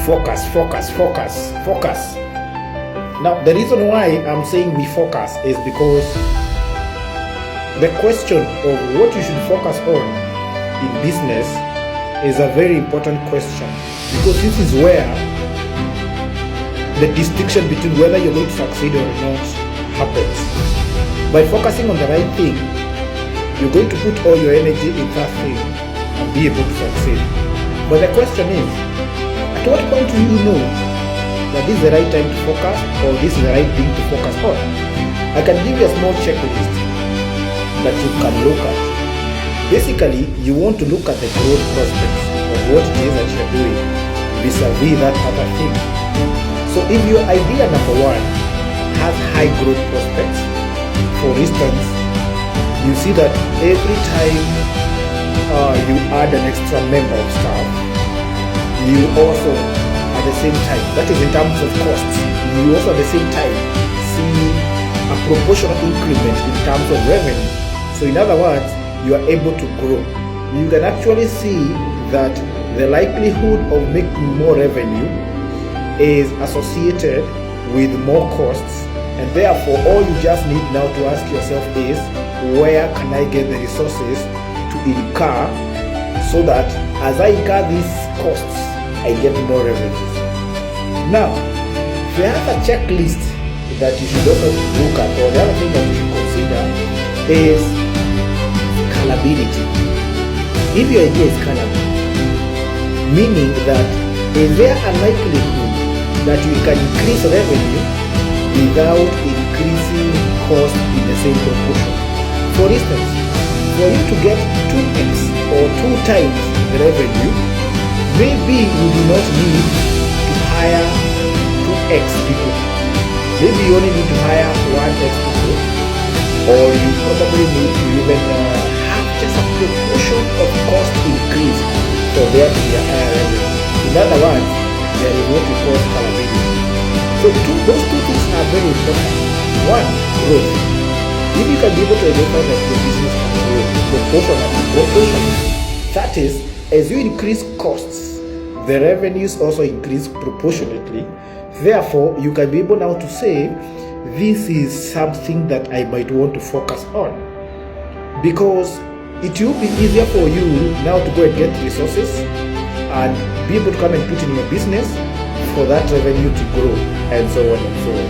focus, focus, focus, focus. Now, the reason why I'm saying we focus is because the question of what you should focus on in business is a very important question, because this is where the distinction between whether you're going to succeed or not happens. By focusing on the right thing, you're going to put all your energy in that thing and be able to succeed. But the question is, at what point do you know that this is the right time to focus, or this is the right thing to focus on? I can give you a small checklist that you can look at. Basically, you want to look at the growth prospects of what it is that you're doing vis-a-vis that other thing. So if your idea number one has high growth prospects, for instance, you see that every time you add an extra member of staff, you also at the same time, that is in terms of costs, you also at the same time see a proportional increment in terms of revenue. So in other words, you are able to grow. You can actually see that the likelihood of making more revenue is associated with more costs, and therefore all you just need now to ask yourself is, where can I get the resources to incur so that as I incur these costs, I get more revenues. Now, the other checklist that you should also look at, or the other thing that you should consider, is scalability. If your idea is scalable, meaning that is there a likelihood that you can increase revenue without increasing cost in the same proportion? For instance, for you to get 2x or 2 times the revenue, maybe you do not need to hire 2x people. Maybe you only need to hire 1x people, or you probably need to even have just a proportion of cost increase for there to be a higher revenue. In other words, there is what we call scalability. So those two things are very important. One, growth. If you can be able to identify that your business can grow proportionally, that is, as you increase costs, the revenues also increase proportionately. Therefore, you can be able now to say, this is something that I might want to focus on, because it will be easier for you now to go and get resources and be able to come and put in your business for that revenue to grow, and so on and so on.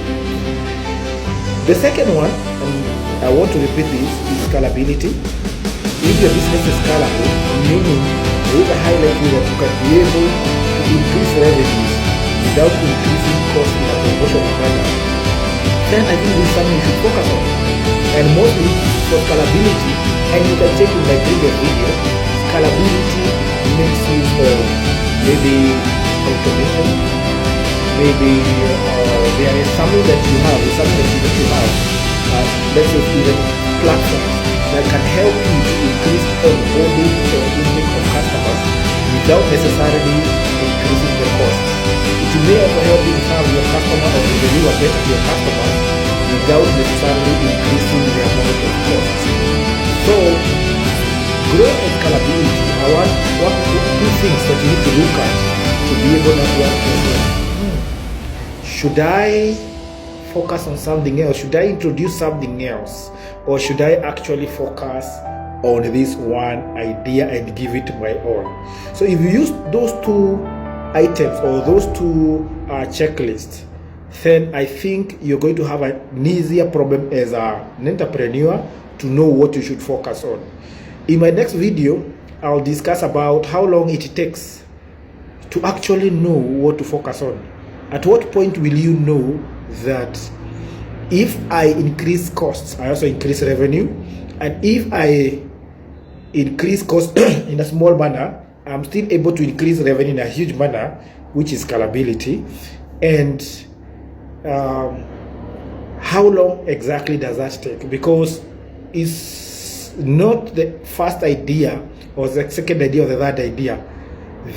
The second one, and I want to repeat this, is scalability. If your business is scalable, meaning there is a high likelihood that you can be able to increase revenues without increasing costs in a proportional manner, then I think this is something you should focus on. And mostly for scalability, and you can check in my previous video, scalability makes use of maybe automation, maybe there is something that you have, let's say even platforms that can help you to increase onboarding or intake of customers without necessarily increasing the cost. It may also help you to serve your customer or to deliver better to your customers without necessarily increasing the amount of costs. So, growth and scalability are two things that you need to look at to be able to ask, should I focus on something else? Should I introduce something else? Or should I actually focus on this one idea and give it my all? So if you use those two items or those two checklists, then I think you're going to have an easier problem as an entrepreneur to know what you should focus on. In my next video, I'll discuss about how long it takes to actually know what to focus on. At what point will you know that if I increase costs, I also increase revenue, and if I increase costs in a small manner, I'm still able to increase revenue in a huge manner, which is scalability? And how long exactly does that take? Because it's not the first idea or the second idea or the third idea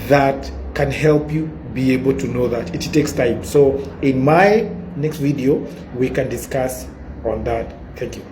that can help you be able to know that. It takes time. So in my next video, we can discuss on that. Thank you.